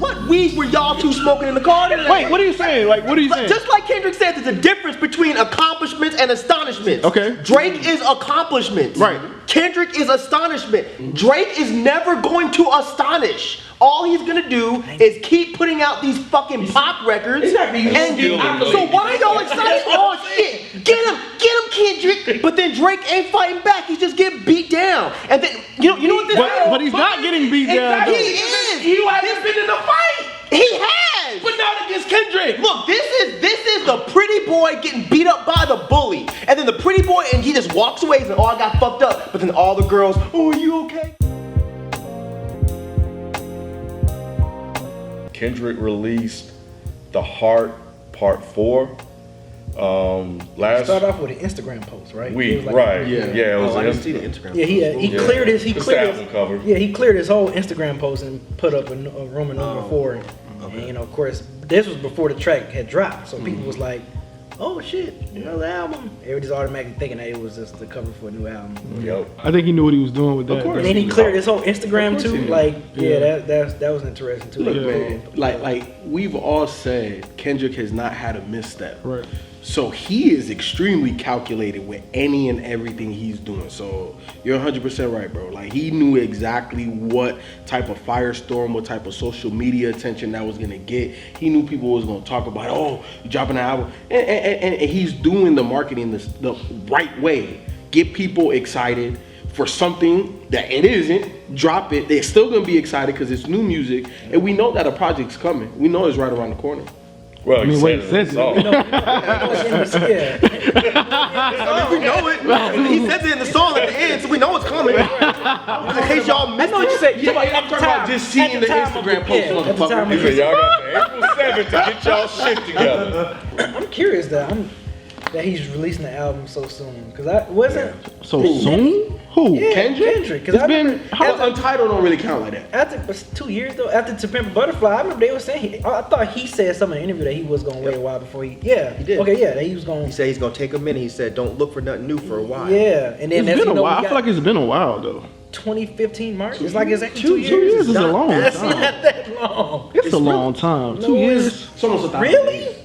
What weed were y'all two smoking in the car today? Wait, what are you saying? Like, what are you saying? Just like Kendrick said, there's a difference between accomplishments and astonishments. Okay. Drake is accomplishments. Right. Kendrick is astonishment. Drake is never going to astonish. All he's gonna do is keep putting out these fucking pop records. Exactly. So why are y'all excited? Oh shit! Get him, Kendrick! But then Drake ain't fighting back. He's just getting beat down. And then you know what this is? But he's not getting beat down. He is. He hasn't been in a fight. He has. But not against Kendrick. Look, this is the pretty boy getting beat up by the bully. And then the pretty boy, and he just walks away and says, oh, I got fucked up. But then all the girls, oh, are you okay? Kendrick released The Heart Part 4. Start off with an Instagram post, right? Week, like, right? Yeah. It was. I didn't see the Instagram. Yeah, he cleared his. He Just cleared the album his cover. Yeah, he cleared his whole Instagram post and put up a Roman number 4. And you know, of course, this was before the track had dropped, so people was like, "Oh shit, another album!" Everybody's automatically thinking that it was just the cover for a new album. Yep. I think he knew what he was doing with that. Of course. And then he cleared his whole Instagram Of course too. he did. Like, that was interesting too. Look, man, like we've all said, Kendrick has not had a misstep. Right. So he is extremely calculated with any and everything he's doing. So you're 100% right, bro. Like he knew exactly what type of firestorm, what type of social media attention that was gonna get. He knew people was gonna talk about, oh, you dropping an album, and he's doing the marketing the right way. Get people excited for something that it isn't. Drop it. They're still gonna be excited because it's new music, and we know that a project's coming. We know it's right around the corner. Well, I mean, he wait, said it in the song. We know it. He says it in the song at the end, so we know it's coming. In case y'all missed what you it. said. Yeah, I'm talking about just seeing the Instagram post, At the time, He said, y'all got to April 7th to get y'all shit together. I'm curious that he's releasing the album so soon because I wasn't. So soon? Who? Yeah, Kendrick? Because It's been Untitled don't really count like that. after it was 2 years though. After To Pimp a Butterfly, I remember they were saying. I thought he said something in the interview that he was gonna wait a while before he. Yeah, He did. Okay, yeah, that he was gonna. He said he's gonna take a minute. He said, don't look for nothing new for a while. Yeah, and then It's been a while. we I feel got like it's been a while though. 2015 March. It's like it's actually 2 years is a long That's time. not that long. It's a long time. 2 years. It's almost 1,000 Really? days.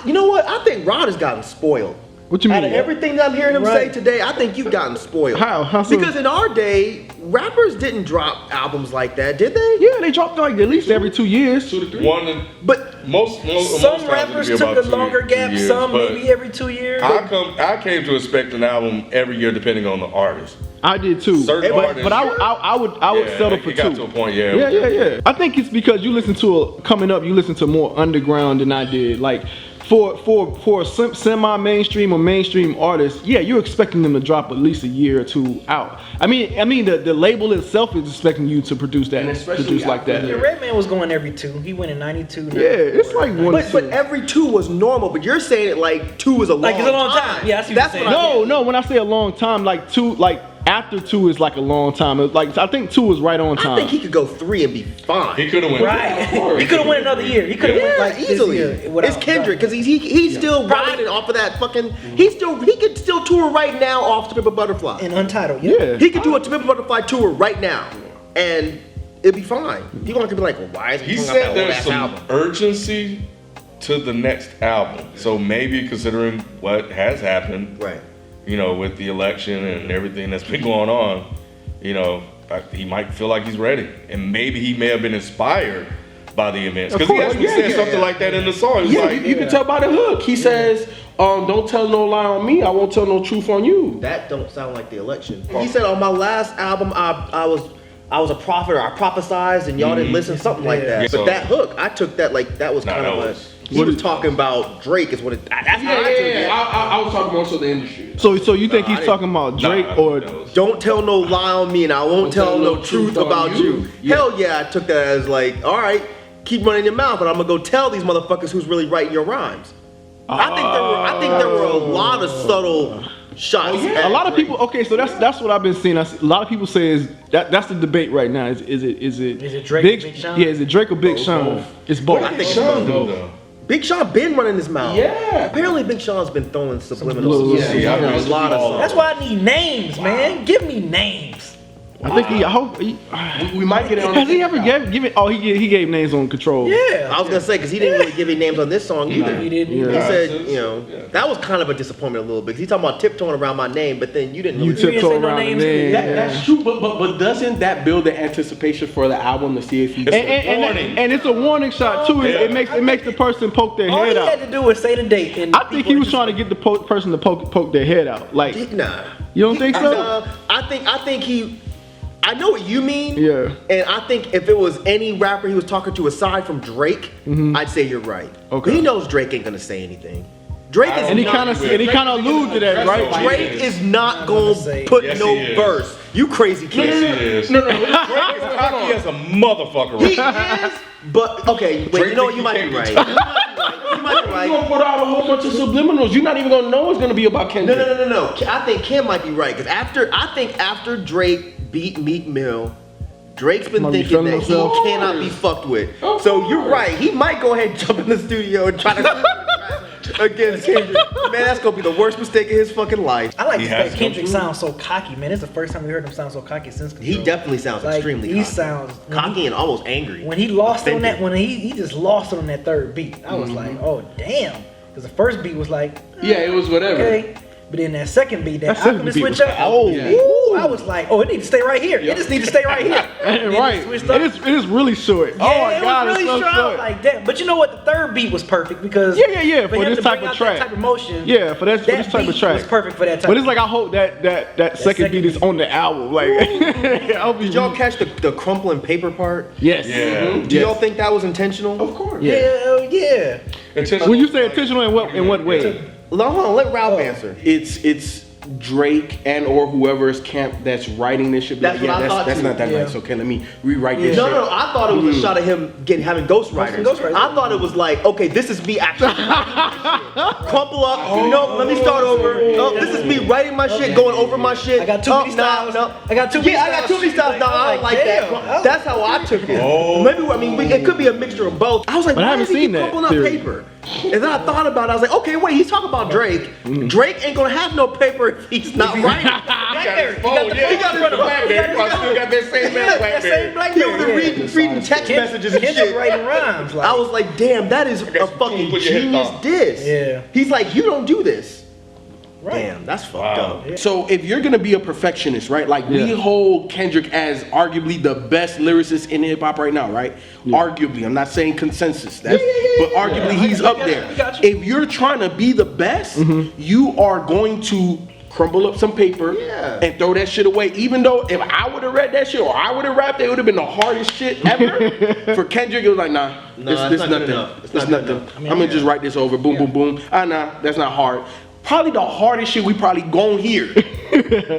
You know what? I think Rod has gotten spoiled. What you Out mean? of everything that I'm hearing him Right. say today, I think you've gotten spoiled. How so? Because in our day, rappers didn't drop albums like that, did they? Yeah, they dropped like at least every 2 years. 2 to 3. But Most Some times rappers it'd be took about a longer 2 gap. years, Some but maybe every 2 years. I came to expect an album every year depending on the artist. I did too. Certain artists, but I would yeah, settle for it got to a 2. point, yeah. Yeah. I think it's because you listen to coming up. You listen to more underground than I did. Like for a semi-mainstream or mainstream artist, yeah, you're expecting them to drop at least a year or 2 out. I mean the label itself is expecting you to produce that, And especially produce like that. Yeah, Redman was going every 2. He went in 92. Yeah, it's like 1 to 2. but every 2 was normal. But you're saying it like 2 is a long time. Like it's a long time. Yeah, I see what That's you're what saying. No, when I say a long time, like 2, like after 2 is like a long time. Like I think 2 is right on I time. think he could go 3 and be fine. He could have went. Right. He could have went another year. He could have went like easily. This year without It's Kendrick because he's still riding off of that fucking. He could still tour right now off To Pimp a Butterfly. and Untitled. Yeah. He could do a To Pimp a Butterfly tour right now, and it'd be fine. People aren't gonna be like, well, why is he He putting out said that there's old-ass some album? urgency to the next album. So maybe considering what has happened, Right. you know, with the election and everything that's been going on, you know, he might feel like he's ready. And maybe he may have been inspired by the events. Because he course, actually said something like that in the song. He was Yeah, like, you can tell by the hook. He says, don't tell no lie on me. I won't tell no truth on you. That don't sound like the election. He said on my last album, I was a prophet, or I prophesized, and y'all didn't listen, something like that. Yeah. But that hook, I took that like that was Nah, kind that of was- he was talking about Drake is what it. That's how I took it. I was talking more so the industry. So you think he's talking about Drake or? Don't tell no lie on me, and I won't tell no truth about you. Yeah. Hell yeah, I took that as like, all right, keep running your mouth, but I'm gonna go tell these motherfuckers who's really writing your rhymes. I think there were a lot of subtle shots. A lot of people. Okay, so that's what I've been seeing. A lot of people say is that's the debate right now. Is it Drake or Big Sean? Yeah, is it Drake or Big Sean? It's both. I think Sean, though. Big Sean been running his mouth. Yeah. Apparently Big Sean's been throwing subliminals. Yeah, yeah, a lot of songs. That's why I need names, man. Give me names. I think I hope We might get it on. has he ever given? Oh, he gave names on Control. Yeah. I was gonna say because he didn't really give any names on this song either. He didn't. Yeah. He Yeah. said, you know, that was kind of a disappointment a little bit. 'Cause he talking about tiptoeing around my name, but then you didn't. You Really didn't tiptoe say no around the names. name. That's true, but doesn't that build the anticipation for the album to see if he? And it's a warning shot too. It makes the person poke their All he head out. had to do was say the date. And I think he was trying to get the person to poke their head out. Like, Nah. you don't think so? I think he. I know what you mean. Yeah. And I think if it was any rapper he was talking to aside from Drake, I'd say you're right. Okay. But he knows Drake ain't gonna say anything. Drake is And he not- kind of allude to that, right? Drake is not gonna say- put Yes, no he is. verse. You crazy kid. Yes, he is. No. Drake is cocky as a motherfucker. He Right? is, but okay, wait, you know what? You might be right. You might be You right. gonna put out a whole bunch of subliminals. You're not even gonna know it's gonna be about Kendrick. No. I think Kim might be right because after Drake beat Meek Mill, Drake's been Might be thinking feeling that he himself. cannot be fucked with. Of So you're course. right. He might go ahead and jump in the studio and try to against Kendrick. Man, that's gonna be the worst mistake of his fucking life. I like He the has fact to Kendrick come sounds so cocky, man. It's the first time we heard him sound so cocky since Control. He definitely sounds like, extremely he cocky. sounds Cocky and almost angry. when he lost on that. Offended. When he just lost on that third beat. I was like, oh damn, because the first beat was like, Yeah, it was whatever. okay. But then that second beat, that That second Alchemist beat switch was up, cold. Yeah. ooh, I was like, oh, it needs to stay right here. It just needs to stay right here. And then Right. it switched It up. is really short. Yeah, Oh my it God, was really it's so strong short. like that. But you know what? The third beat was perfect because Yeah, for him this to type bring of out track. that type of motion. Yeah, for this type of beat track. was perfect for that type. But it's like I hope that second beat is on the album. Like, I'll be Did y'all catch the crumpling paper part? Yes. Yeah. Do y'all think that was intentional? Of course. Yeah. Hell yeah. Intentional. When you say intentional, in what way? No, hold on, let Ralph answer. It's Drake and or whoever's camp that's writing this shit. That's what I thought that's too. not that Yeah. nice. Okay, let me rewrite this No, shit. no, I thought it was a shot of him having ghostwriters. Ghostwriters. I thought it was like, okay, this is me actually crumple up. No, let me start over. No, this is me writing my shit, going over my shit. I got too many styles. I got too many Yeah, I got too many styles. No, I don't like damn. that. That's how I took it. Oh. Maybe it could be a mixture of both. I was like, But I why haven't does he seen keep that crumpling up theory. paper? And then I thought about it. I was like, okay, wait, he's talking about Drake. Drake ain't gonna have no paper if he's not writing. He got his phone. Yeah, he got his BlackBerry. I still got that same Yeah, ass That same BlackBerry. He over there reading text messages and Kendrick shit. writing rhymes. Like, I was like, damn, that is a fucking put your head genius down. diss. Yeah. He's like, you don't do this. right. Damn, that's fucked Wow. up. So if you're gonna be a perfectionist, right? Like we Yeah. hold Kendrick as arguably the best lyricist in hip hop right now, right? Arguably, I'm not saying consensus, but arguably he's up there. I got you. If you're trying to be the best, you are going to crumble up some paper Yeah. and throw that shit away. Even though if I would have read that shit or I would have rapped it, it would have been the hardest shit ever. For Kendrick, it was like, nah, Nah, this it's not good nothing. enough. It's It's not good nothing. enough. I'm gonna just write this over. Boom, boom, boom. Nah, that's not hard. Probably the hardest shit we probably gon' hear.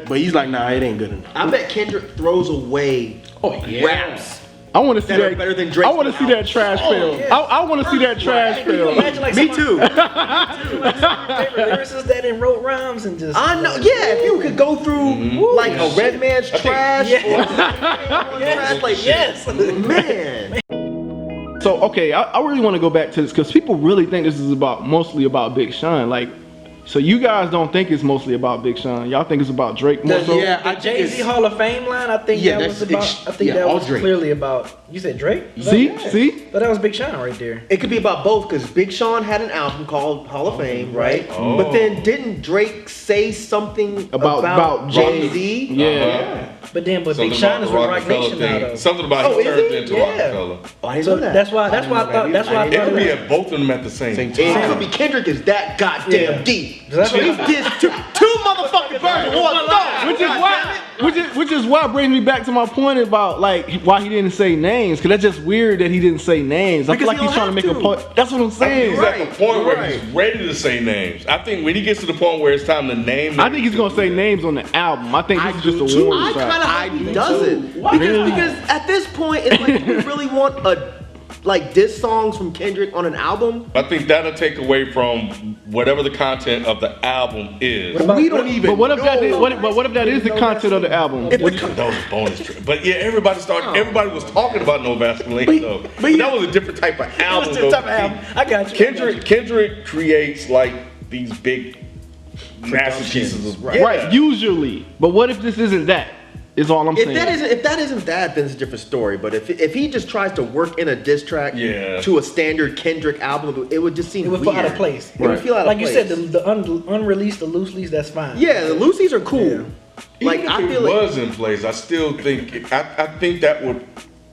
But he's like, nah, it ain't good enough. I bet Kendrick throws away Oh, yeah. raps. I want to see That are that. better than Drake's I want to see that trash film. yeah. I want to see that trash Can you film. imagine like Me some too. of your favorite lyricists that didn't wrote rhymes and just I know. Yeah, if you could go through like a Red Man's trash or trash, like yes. man. So okay, I really want to go back to this because people really think this is mostly about Big Sean. Like, so you guys don't think it's mostly about Big Sean? Y'all think it's about Drake more so? Yeah, I The think Jay-Z it's, Hall of Fame line, I think Yeah, that was that's about. ex- I think yeah, that all was Drake. clearly about. You said Drake? See, Yeah. see. But that was Big Sean right there. It could be about both because Big Sean had an album called Hall of Fame, right? Oh. But then didn't Drake say something About Jay Z? Yeah. But then, but Something Big Sean about is the with Rock Rockefeller Nation now, thing. though. Something about Oh, he is turned he? into Yeah. Rockefeller. Oh, I didn't So know that. that's why I thought. That's why I It thought could be it at both of them at the same Same time. It could be Kendrick is that goddamn Yeah. deep. That's So he what- did two motherfucking versions in one song. Which is why brings me back to my point about like why he didn't say names, because that's just weird that he didn't say names. I feel Because like he he's don't trying to make have a to. point. That's what I'm I think saying. he's at the point where Right. he's ready to say names. I think when he gets to the point where it's time to name I think he's gonna say names on the album. I think this is just a I warning kind of shot. hope he does it Really? because at this point, it's like you really want like diss songs from Kendrick on an album. I think that'll take away from whatever the content of the album is. we don't even But what if that is, know. what if that is the content of the album? If What the do you- That was a bonus track. But yeah, everybody was talking about No Vaseline though. But that was a different type of album. was the type of album. I got you. Kendrick creates like these big masterpieces of Right, usually. But what if this isn't that? Is all I'm saying. If that isn't that, then it's a different story. But if he just tries to work in a diss track to a standard Kendrick album, it would just seem It would weird. feel out of place. It would feel out like of you place. said, the unreleased, the loose leaves, that's fine. Yeah, the loosies are cool. Yeah. Like Even I if feel it like was in place, I still think I think that would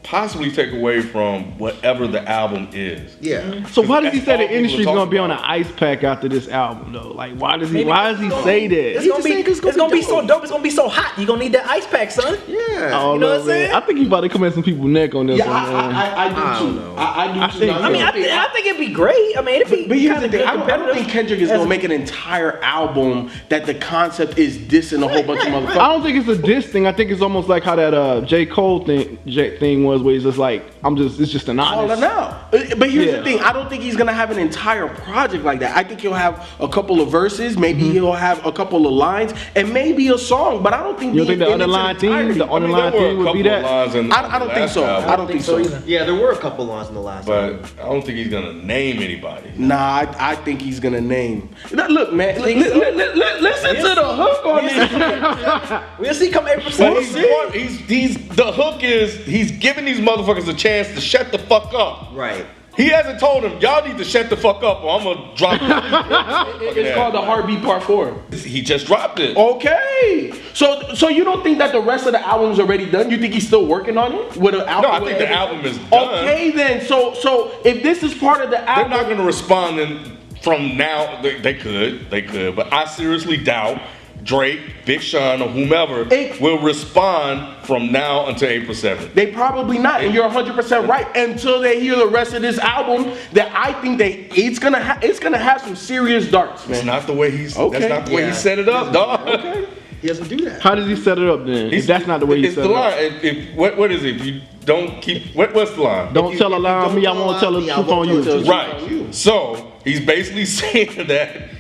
possibly take away from whatever the album is. yeah. So why does he That's say all the people industry's talk gonna be on an about. ice pack after this album though? Like why does he Maybe say that? It's He gonna just be, saying it's it's gonna gonna be be so dope. dope. It's gonna be so hot. You gonna need that ice pack, son. Yeah. Oh, You know what I'm man. saying? I think you about to come at some people's neck on this Yeah, one, man. I do I too. don't know. I do I too. think- Now, I mean, I think it'd be great. I mean, it'd be But here's kinda the thing, good I don't think competitive. Kendrick is As- gonna make an entire album that the concept is dissing a whole bunch of motherfuckers. I don't think it's a diss thing. I think it's almost like how that J. Cole thing was, where he's just like, it's just an honest. Calling out. But here's Yeah. the thing, I don't think he's gonna have an entire project like that. I think he'll have a couple of verses, maybe he'll have a couple of lines, and maybe a song. But I don't think You don't think the in its underlying theme, entirety. the I mean, underlying there were theme a would be couple of that? lines in I don't think so. album, I don't think so. either. Yeah, there were a couple lines in the last album. but I don't think he's gonna name anybody. Nah, I think he's gonna name. Look, man, listen to the hook on this. We'll see come April Well, 7th. he's the hook is he's giving these motherfuckers a chance to shut the fuck up. Right. He hasn't told them y'all need to shut the fuck up or I'm gonna drop it. It's called the Heartbeat Part 4. He just dropped it. Okay, so you don't think that the rest of the album's already done? You think he's still working on it with an album? No, I think the album is done. Okay, then. So if this is part of the They're album, not gonna respond from now. They could, but I seriously doubt Drake, Big Sean, or whomever will respond from now until April 7th. they probably not, and you're 100% right. Until they hear the rest of this album, that I think it's gonna have some serious darts, man. That's not the way he's. Okay. That's not the way Yeah. he set it up, dog. He doesn't do that. How does he set it up then? If that's not the way he it's set the it up. line. What is it? If you don't keep what's the line? Don't tell a lie on me, I won't tell the me, I truth won't on tell you. the Right. So he's basically saying that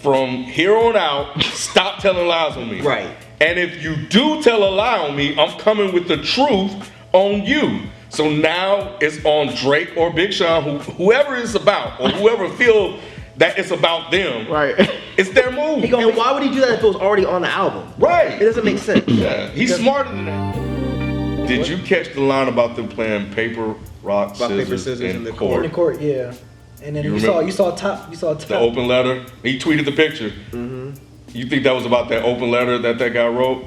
from here on out, stop telling lies on me. Right. And if you do tell a lie on me, I'm coming with the truth on you. So now it's on Drake or Big Sean, whoever it's about, or whoever feel that it's about them. Right. It's their move. And why would he do that if it was already on the album? Right. It doesn't make sense. Yeah, he's smarter than that. Did you catch the line about them playing paper, rock, scissors, in In court? the court, yeah. And then You you remember? saw top. The open letter. He tweeted the picture. You think that was about that open letter that guy wrote?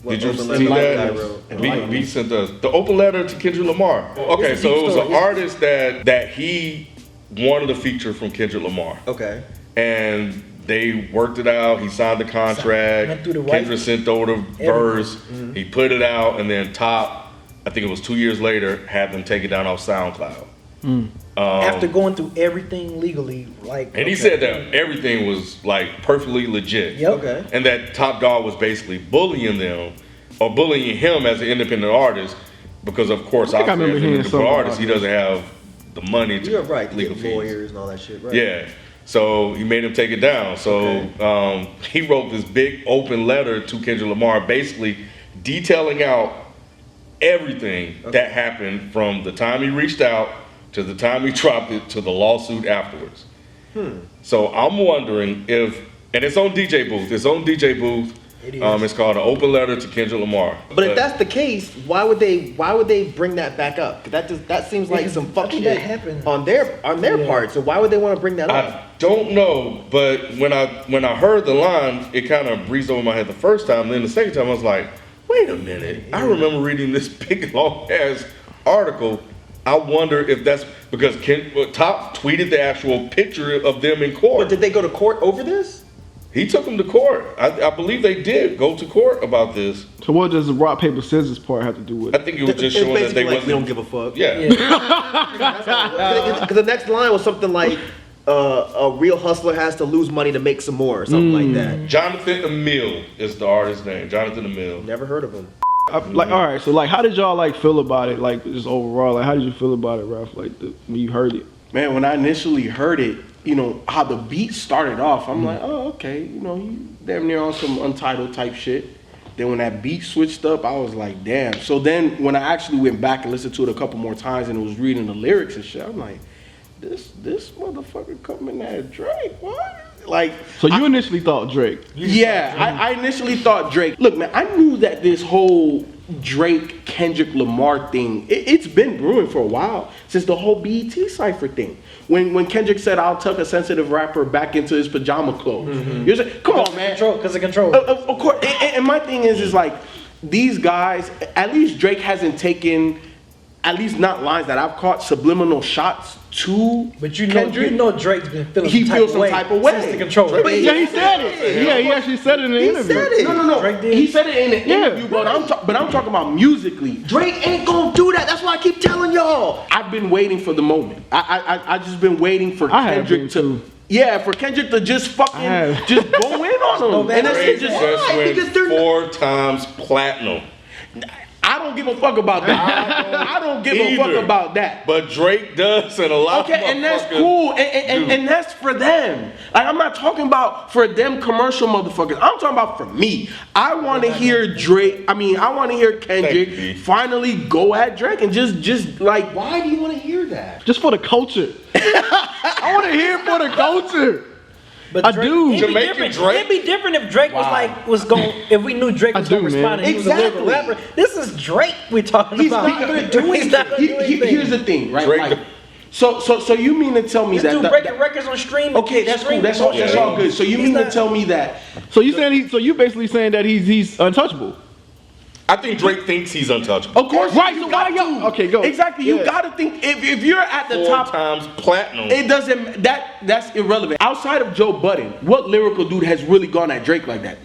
What Did you open see letter that? that guy wrote? B sent us the open letter to Kendrick Lamar. Okay, It's a so deep it was story. an artist that he wanted a feature from Kendrick Lamar, Okay. and they worked it out. He signed the contract. Went through the right- Kendrick sent over the verse. He put it out, and then Top, I think it was 2 years later, had them take it down off SoundCloud. After going through everything legally, like. And he said that everything was like perfectly legit. Yep. Okay. And that Top Dog was basically bullying them or bullying him as an independent artist because, of course, I think I obviously, remember as an hearing independent something artist, he about doesn't have the money to You're right. legal Get fees. lawyers and all that shit. Right. Yeah. So he made him take it down. So he wrote this big open letter to Kendrick Lamar, basically detailing out everything that happened from the time he reached out to the time he dropped it to the lawsuit afterwards. So I'm wondering if, and it's on DJ Booth. It's on DJ Booth. It is. It's called An Open Letter to Kendrick Lamar. But if that's the case, why would they bring that back up? 'Cause that seems like Because some fuck I think shit that happened. on their Yeah. part. So why would they want to bring that up? I don't know, but when I heard the line, it kind of breezed over my head the first time. Then the second time, I was like, wait a minute. I remember reading this big long ass article. I wonder if that's because Top tweeted the actual picture of them in court. But did they go to court over this? He took them to court. I believe they did go to court about this. So what does the rock, paper, scissors part have to do with I it? think it was just It's showing that they basically like, we don't wasn't. give a fuck. Yeah. Because the next line was something like, a real hustler has to lose money to make some more, or something like that. Jonathan Emile is the artist's name. Jonathan Emile. Never heard of him. Like, all right, so like, how did y'all like feel about it? Like, just overall, like, how did you feel about it, Ralph? Like, when you heard it? Man, when I initially heard it, you know, how the beat started off, I'm like, oh, okay, you know, he damn near on some Untitled type shit. Then when that beat switched up, I was like, damn. So then when I actually went back and listened to it a couple more times and was reading the lyrics and shit, I'm like, this motherfucker coming at Drake, what? like. So you initially thought Drake? Yeah, I initially thought Drake. Look, man, I knew that this whole Drake Kendrick Lamar thing, it's been brewing for a while since the whole BET cipher thing. When Kendrick said, "I'll tuck a sensitive rapper back into his pajama clothes," you're saying, "Come on, man." Because of control. Of course, and my thing is like these guys. At least Drake hasn't taken, at least not lines that I've caught, subliminal shots to. But you Kendrick. know Drake's been feeling He some feels some type of way. since the control. Yeah, he said it. Yeah, he actually said it in the interview. said it. No. Drake did? He said it in the Yeah. interview, but I'm talking about musically. Drake ain't gonna do that. That's why I keep telling y'all. I've been waiting for the moment. I just been waiting for I have Kendrick been to. too. Yeah, for Kendrick to just I fucking have. just go in on him. man, And that's Drake it. Just, just went because they're 4 times platinum. I don't give a fuck about that. I don't give a fuck Either. about that. But Drake does, and a lot of Okay, and that's motherfuckers cool, do. and that's for them. Like, I'm not talking about for them commercial motherfuckers. I'm talking about for me. I want to hear Drake. I want to hear Thank Kendrick you. finally go at Drake and just like. Why do you want to hear that? Just for the culture. I want to hear it for the culture. But I Drake, do. It'd be, Jamaican different. Drake? It'd be different if Drake was going. If we knew Drake was I going to do, respond man. and he was a lyrical Exactly. rapper. This is Drake we're talking He's about. not gonna do He's not gonna do anything. Here's the thing, right? Drake- Like, so you mean to tell me This that? dude that- breaking records on stream. okay, that's cool. That's all. That's all good. So you mean to tell me that? So you saying so you basically saying that he's untouchable? I think Drake thinks he's untouchable. Of course, Right, You so got why y'all- to. okay, go. Exactly. You Yeah. got to think if you're at the 4 top. times platinum. It doesn't. That's irrelevant. Outside of Joe Budden, what lyrical dude has really gone at Drake like that?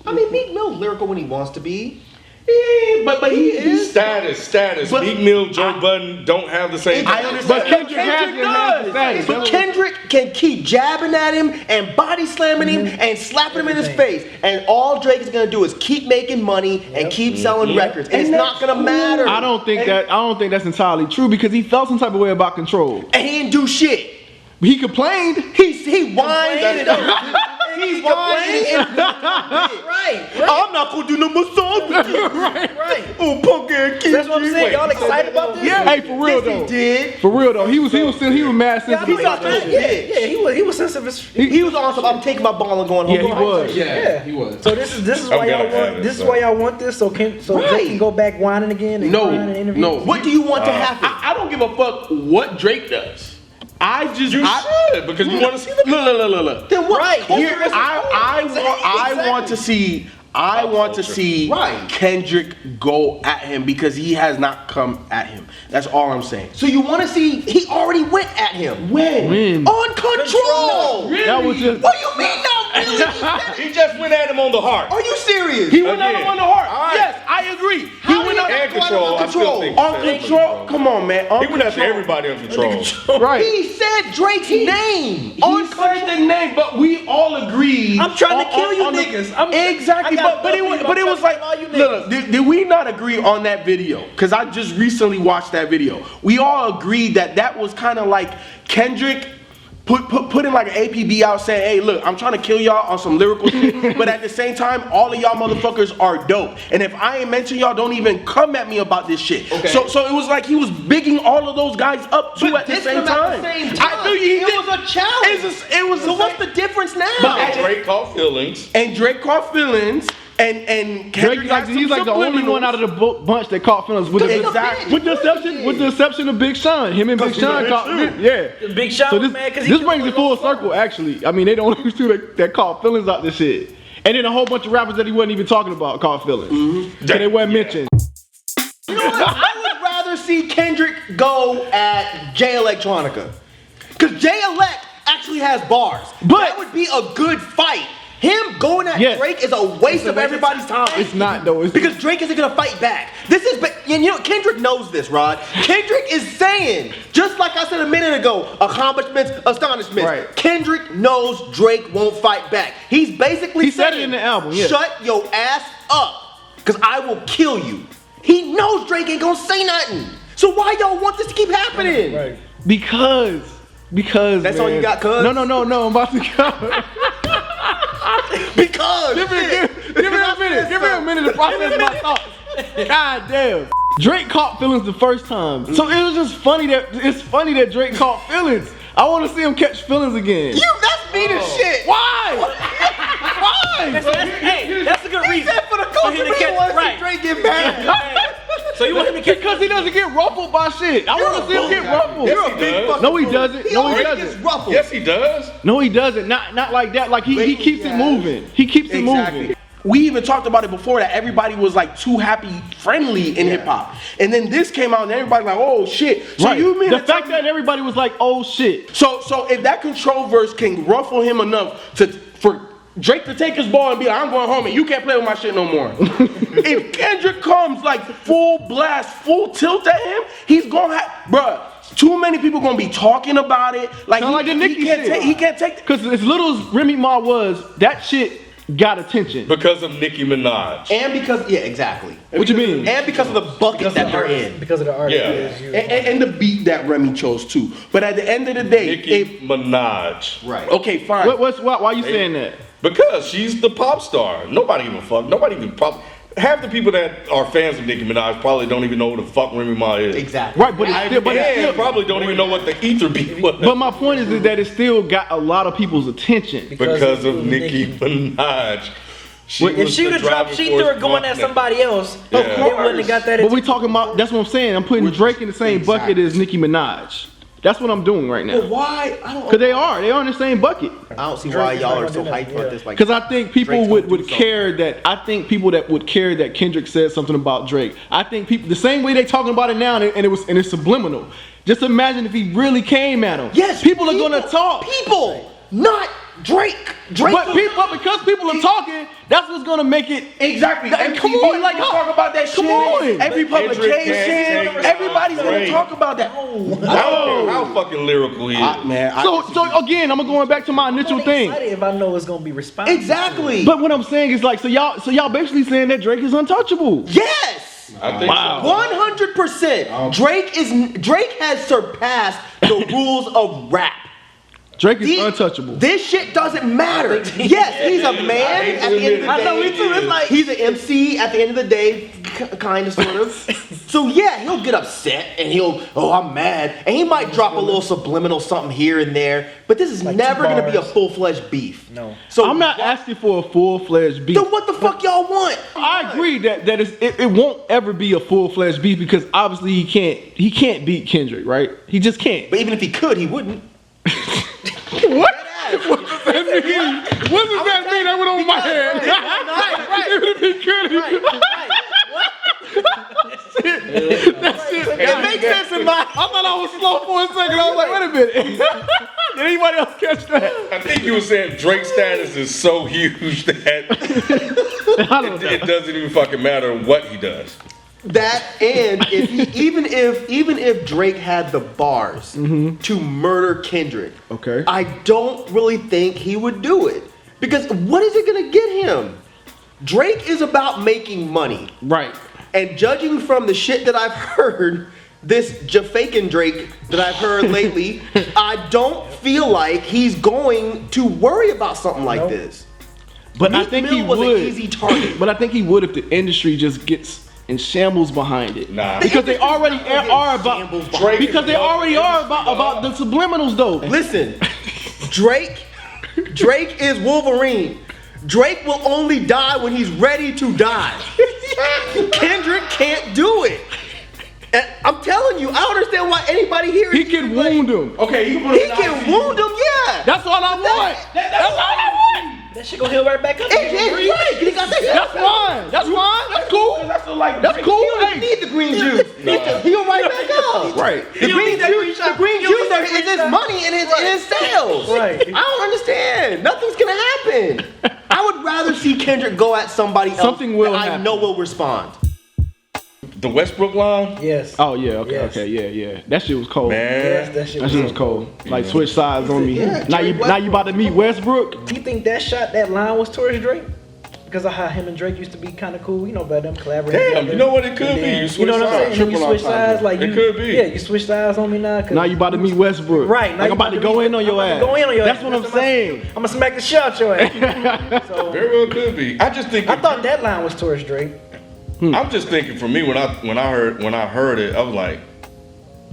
I mean, Meek Mill's lyrical when he wants to be. Yeah, but he is. Status. But- Meek Mill, Joe Budden don't have the same. I understand. But Kendrick has Kendrick it, has the does. status. But Kendrick can keep jabbing at him and body slamming him and slapping him in his face. And all Drake is gonna do is keep making money and keep selling records. And it's not gonna matter. I don't think that's entirely true because he felt some type of way about control. And he didn't do shit. He complained. He whined and he whined. Right. I'm not gonna do no more songs with you. Right. Oh, punk ass kid. That's what I'm saying. Y'all excited about this? Yeah. Hey, for real Yes, though. he did. For real though, he was mad Yeah, I sensitive know about y'all that did. shit. Yeah, he was sensitive as. He was on some. I'm taking my ball and going home. Yeah, he was. Yeah, he was. So this is I'm why y'all gonna have want it, this is so. why y'all want this so Drake can go back whining again and crying in interviews. No. What do you want to happen? I don't give a fuck what Drake does. I just You should, because you want to see the. look. Then what? Right. Here, I want to see. I want to see Right. Kendrick go at him because he has not come at him. That's all I'm saying. So you want to see? He already went at him. When? On control. That was just. What do you mean? No, really? He said it. He just went at him on the heart. Are you serious? He went at him Again. on the heart. All right. Yes, I agree. He How went did up he And go at him control. on I still control? think on control. Come on, man. On He went after control. everybody on control. Right. He said Drake's name. He On said the name, but we all agreed. I'm trying to kill you on the- niggas. Exactly, I got but it nothing, was I'm like, trying to kill all you look, did we not agree on that video? Because I just recently watched that video. We all agreed that was kind of like Kendrick putting like an APB out saying, hey, look, I'm trying to kill y'all on some lyrical shit, but at the same time, all of y'all motherfuckers are dope. And if I ain't mention y'all, don't even come at me about this shit. Okay. So it was like he was bigging all of those guys up too at the Dissing same him time. at the same time. I feel you. It was a challenge. It was So what's the difference now? But Drake caught feelings. and Drake caught feelings, and Kendrick Drake, got some he's like the only one out of the bunch that caught feelings with the Exactly. with the exception of Big Sean. Him and Big Sean caught yeah. Big Sean So was this, mad because this brings it full circle. Actually, I mean they the only two that caught feelings out this shit, and then a whole bunch of rappers that he wasn't even talking about caught feelings. So they weren't mentioned. You know what? I would rather see Kendrick go at Jay Electronica. Because Jay Elect actually has bars. But- that would be a good fight. Him going at Yes. Drake is a waste of everybody's time. It's not though. It's Because Drake isn't gonna fight back. This is, and you know, Kendrick knows this, Rod. Kendrick is saying, just like I said a minute ago, accomplishments, astonishments. Right. Kendrick knows Drake won't fight back. He's basically He said saying, it in the album, yeah. shut your ass up, because I will kill you. He knows Drake ain't gonna say nothing. So why y'all want this to keep happening? Right. because That's all man. you got, cuz? No, I'm about to go. Because Give me a minute to process my thoughts. God damn. Drake caught feelings the first time. So it was just funny that Drake caught feelings. I want to see him catch feelings again. That's mean as shit. Why? Why? That's a good He reason. said for the culture, he wants to Drake get mad. So you want him to catch Because he doesn't get ruffled by shit. I want to see him get ruffled. You're a big fucking No, he doesn't. No, he always doesn't. gets ruffled. Yes, he does. No, he doesn't. Not like that. Like he keeps it moving. He keeps it moving. We even talked about it before that everybody was like too happy friendly in hip hop, and then this came out and everybody like, oh shit. So Right. you mean The to fact tell me- that everybody was like, oh shit. so if that control verse can ruffle him enough for Drake to take his ball and be like, I'm going home and you can't play with my shit no more. If Kendrick comes like full blast, full tilt at him, he's gonna have, bruh. Too many people gonna be talking about it. Like, Sound like the Nicki can't shit. he can't take. Because as little as Remy Ma was, that shit got attention. Because of Nicki Minaj. And because, exactly. What you mean? And because of the bucket that they're in. Because of the artist. Yeah. And the beat that Remy chose too. But at the end of the day, Nicki Minaj. Right. okay, fine. Why you saying that? Because she's the pop star. Nobody even fuck. Nobody even probably. Half the people that are fans of Nicki Minaj probably don't even know who the fuck Remy Ma is. Exactly. Right, but it's still, And probably don't even know what the ether beat was. but my point is that it still got a lot of people's attention. Because of Nicki Minaj. If she would have dropped, she threw it going at somebody else. Yeah. It wouldn't have got that. But we talking about, that's what I'm saying. I'm putting Drake in the same bucket as Nicki Minaj. That's what I'm doing right now. But why? I don't. Because they are in the same bucket. I don't see why y'all are so hyped about this. Like, Because I think people Drake's would gonna do care that, I think people that would care that Kendrick said something about Drake. I think people, the same way they talking about it now, and it's subliminal. Just imagine if he really came at him. yes, people are gonna talk. People, not Drake. Drake. But because people are talking, that's what's gonna make it. Exactly. Come on, like talk about that come shit. on. Every publication, take everybody's gonna Drake. talk about that. I don't care how fucking lyrical he is. So again, I'm going back to my initial thing. If I know it's gonna be responsible. Exactly. But what I'm saying is like, so y'all basically saying that Drake is untouchable. Yes. I think Wow. 100%. Drake has surpassed the rules of rap. Drake is untouchable. This shit doesn't matter. Yes, he's a man at the end of the day. I know, me too. It's like he's an MC at the end of the day, kind of, sort of. So yeah, he'll get upset and I'm mad, and he might drop a little subliminal something here and there. But this is Like never 2 gonna be a bars. full-fledged beef. No. So I'm not asking for a full-fledged beef. Then what the fuck y'all want? I agree that it won't ever be a full-fledged beef because obviously he can't beat Kendrick, right? He just can't. But even if he could, he wouldn't. What? What does that mean? What does that mean? That went over my head. Right. Even if he could. That's it. It makes sense in my. I thought I was slow for a second. I was like, wait a minute. Did anybody else catch that? I think you were saying Drake's status is so huge that it doesn't even fucking matter what he does. That and even if Drake had the bars to murder Kendrick, Okay. I don't really think he would do it because what is it gonna get him? Drake is about making money, Right. and judging from the shit that I've heard, this Jafakin Drake that I've heard lately, I don't feel like he's going to worry about something like this. But I Meek think Mill he was would. an easy target. But I think he would if the industry just gets in shambles behind it. Nah. Because they already are about. Shambles behind Because they already are about the subliminals though. Listen, Drake is Wolverine. Drake will only die when he's ready to die. Kendrick can't do it. And I'm telling you, I don't understand why anybody here. He can wound him. Okay, He can wound him, yeah. That's all I want. That's all I want. that shit gonna heal right back up. It's right. He got that. That's fine. That's fine. That's cool. That's like That's cool. He don't need the green juice. He'll right back up. Right. The green juice is his money and his sales. Right. I don't understand. Nothing's gonna happen. I would rather see Kendrick go at somebody else Something will that I happen. know will respond. The Westbrook line? Yes. Oh yeah. Okay. Yes. Okay. Yeah. That shit was cold. Man. That shit That shit was cold. Like switch sides on me. Yeah, now you about to meet Westbrook. Do you think that line was towards Drake? Because of how him and Drake used to be kind of cool, about them collaborating. Damn, together. you know what it could And be? then- You switch know what I'm sides. saying? You Triple switch entendre. sides like It you. could be. Yeah, you switch sides on me now. Now you about to meet Westbrook. Right. Like I'm about to go in on your ass. Go in on your That's ass. what I'm saying. I'm gonna smack the shit out your ass. So Very well could be. I just think I thought that line was towards Drake. I'm just thinking for me when I heard it, I was like,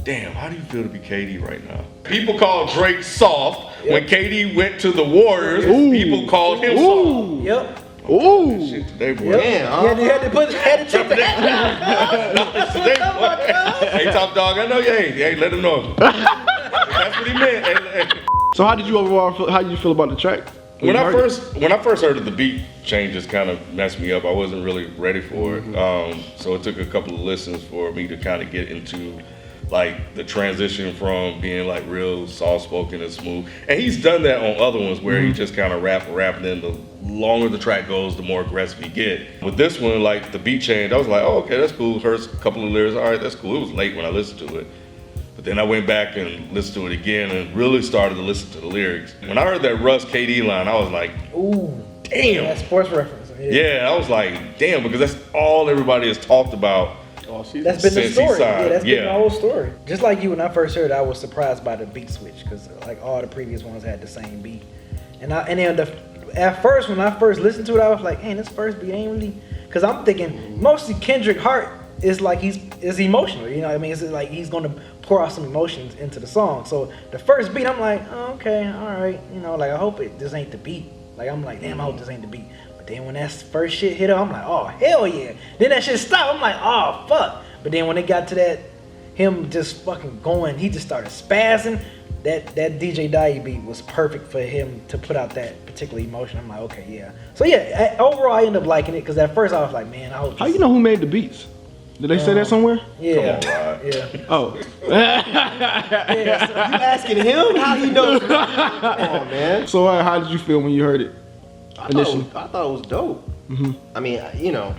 damn, how do you feel to be KD right now? People call Drake soft. When KD went to the Warriors, people called him soft. Yep. Ooh. Shit today, boy. Yep. Damn, Yeah, they had to check that. Today, boy. Hey, top dog, I know you ain't. Hey, let him know. That's what he meant. Hey. So how did you overall feel, how did you feel about the track? When I first heard it, the beat changes kind of messed me up. I wasn't really ready for it. So it took a couple of listens for me to kind of get into like the transition from being like real soft spoken and smooth. And he's done that on other ones where he just kind of rap, and then the longer the track goes, the more aggressive he get. With this one, like the beat change, I was like, oh, okay, that's cool. Heard a couple of lyrics, all right, that's cool. It was late when I listened to it. But then I went back and listened to it again and really started to listen to the lyrics. When I heard that Russ KD line, I was like, Ooh. damn. That's sports reference. Yeah, I was like, damn, because that's all everybody has talked about. That's been the Since he story. signed, Yeah, that's been yeah. the whole story. Just like you, when I first heard it, I was surprised by the beat switch because like all the previous ones had the same beat. And then at first, when I first listened to it, I was like, hey, this first beat ain't really, because I'm thinking mostly Kendrick Hart is like is emotional. You know what I mean? It's like he's gonna pour out some emotions into the song. So the first beat, I'm like, oh, okay, all right. You know, like I hope this ain't the beat. Like I'm like, damn, I hope this ain't the beat. But then when that first shit hit up, I'm like, oh, hell yeah. Then that shit stopped. I'm like, oh, fuck. But then when it got to that, him just fucking going, he just started spazzing. That DJ Dye beat was perfect for him to put out that particular emotion. I'm like, okay, yeah. So yeah, overall I ended up liking it because at first I was like, man, I hope. How you know who made the beats? Did they say that somewhere? Yeah. Come on, Rod. Yeah. Oh. Yeah. So you asking him how he knows? Come on, man. So how did you feel when you heard it? I thought it was dope. I mean, you know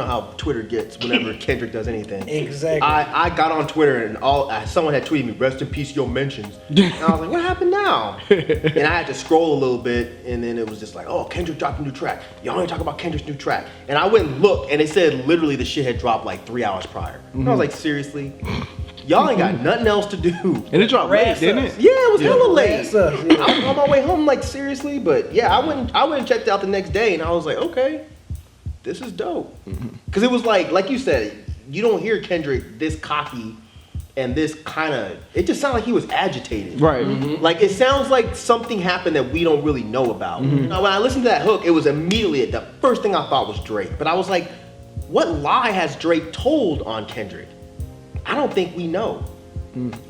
how Twitter gets whenever Kendrick does anything. Exactly. I got on Twitter and someone had tweeted me, "Rest in peace, your mentions." And I was like, "What happened now?" And I had to scroll a little bit, and then it was just like, "Oh, Kendrick dropped a new track. Y'all ain't talk about Kendrick's new track." And I went and looked, and it said literally the shit had dropped like 3 hours prior. And I was like, "Seriously? Y'all ain't got nothing else to do." And it dropped late, didn't it? Yeah, it was hella late. Yeah. I was on my way home, like seriously, but yeah, I went and checked it out the next day, and I was like, okay, this is dope. Because it was like you said, you don't hear Kendrick this cocky and this kind of. It just sounded like he was agitated. Right. Like it sounds like something happened that we don't really know about. Now, when I listened to that hook, it was immediately the first thing I thought was Drake. But I was like, what lie has Drake told on Kendrick? I don't think we know.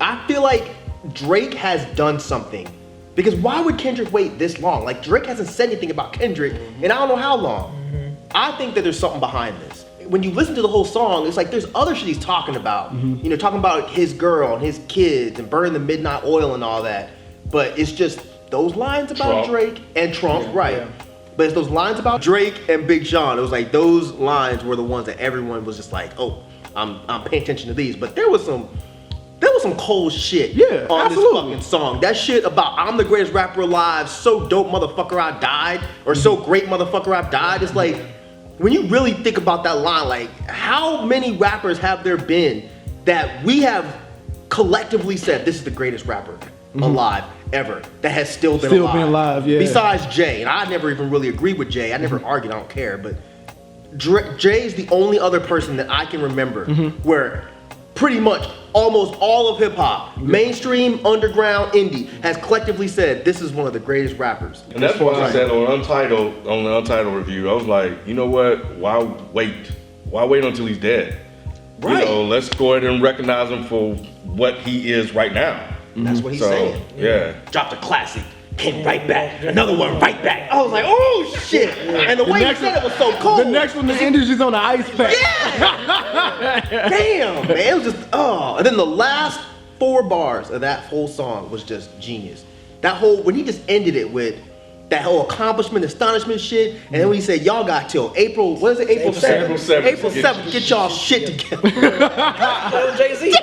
I feel like Drake has done something. Because why would Kendrick wait this long? Like Drake hasn't said anything about Kendrick in I don't know how long. I think that there's something behind this. When you listen to the whole song, it's like there's other shit he's talking about. You know, talking about his girl and his kids and burning the midnight oil and all that. But it's just those lines about Trump. Drake and Trump, right. But it's those lines about Drake and Big Sean. It was like those lines were the ones that everyone was just like, oh, I'm paying attention to these. But there was some cold shit on this fucking song. That shit about I'm the greatest rapper alive, so dope motherfucker I died, or so great motherfucker I've died. It's like, when you really think about that line, like how many rappers have there been that we have collectively said this is the greatest rapper alive ever that has still been alive? Yeah. Besides Jay, and I never even really agreed with Jay. I never argued, I don't care, but Jay is the only other person that I can remember where pretty much almost all of hip hop, mainstream, underground, indie, has collectively said this is one of the greatest rappers. And that's why I said on the Untitled review, I was like, you know what? Why wait? Why wait until he's dead? Right. You know, let's go ahead and recognize him for what he is right now. That's what he's saying. Yeah. Dropped a classic, came right back, another one right back. I was like, oh shit! And the way he said it was so cool. The next one, the industry's on the ice pack. Yeah! Damn, man, it was just And then the last 4 bars of that whole song was just genius. That whole when he just ended it with that whole accomplishment, astonishment shit, and then when he said, y'all got till April, what is it, April 7th? April 7th. April 7th, get y'all shit together. Jay-Z.